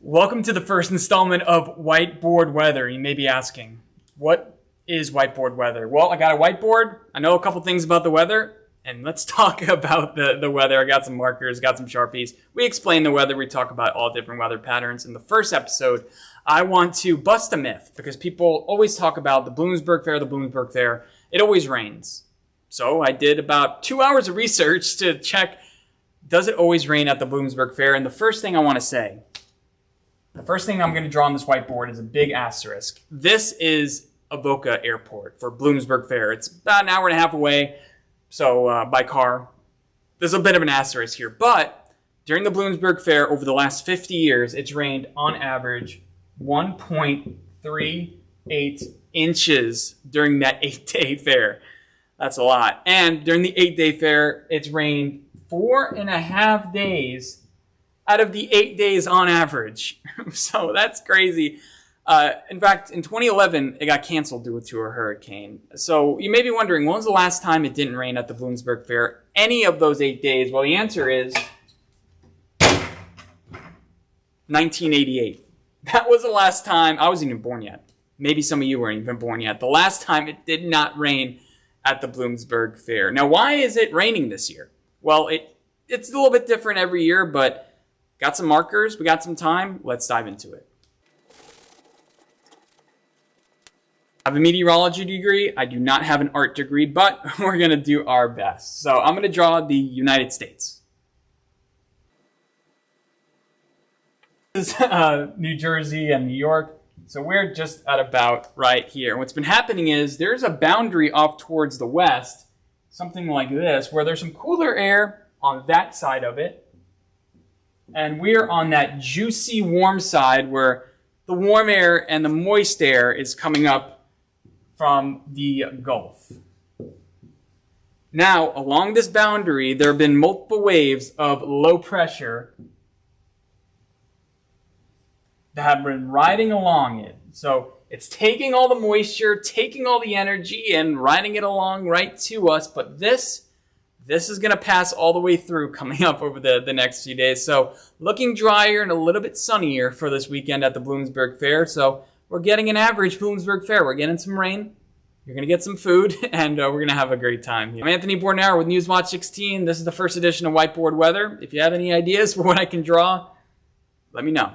Welcome to the first installment of Whiteboard Weather. You may be asking, what is whiteboard weather? Well, I got a whiteboard. I know a couple things about the weather, and let's talk about the weather. I got some markers, got some Sharpies. We explain the weather. We talk about all different weather patterns. In the first episode, I want to bust a myth because people always talk about the Bloomsburg Fair, It always rains. So I did about 2 hours of research to check, does it always rain at the Bloomsburg Fair? And the first thing I want to say, the first thing I'm going to draw on this whiteboard is a big asterisk. This is Avoca Airport for Bloomsburg Fair. It's about an hour and a half away, so by car. There's a bit of an asterisk here. But during the Bloomsburg Fair, over the last 50 years, it's rained on average 1.38 inches during that 8-day fair. That's a lot. And during the 8-day fair, it's rained 4.5 days out of the 8 days on average. So that's crazy. In fact, in 2011, it got canceled due to a hurricane. So you may be wondering, when was the last time it didn't rain at the Bloomsburg Fair? Any of those 8 days? Well, the answer is 1988. That was the last time. I wasn't even born yet. Maybe some of you weren't even born yet. The last time it did not rain at the Bloomsburg Fair. Now, why is it raining this year? Well, it's a little bit different every year, but got some markers, we got some time, let's dive into it. I have a meteorology degree. I do not have an art degree, but we're going to do our best. So I'm going to draw the United States. This is New Jersey and New York. So we're just at about right here. And what's been happening is there's a boundary off towards the west, something like this, where there's some cooler air on that side of it. And we're on that juicy warm side where the warm air and the moist air is coming up from the Gulf. Now, along this boundary, there have been multiple waves of low pressure that have been riding along it. So it's taking all the moisture, taking all the energy, and riding it along right to us. But this is going to pass all the way through coming up over the next few days. So looking drier and a little bit sunnier for this weekend at the Bloomsburg Fair. So we're getting an average Bloomsburg Fair. We're getting some rain. You're going to get some food, and we're going to have a great time. I'm Anthony Bordanaro with Newswatch 16. This is the first edition of Whiteboard Weather. If you have any ideas for what I can draw, let me know.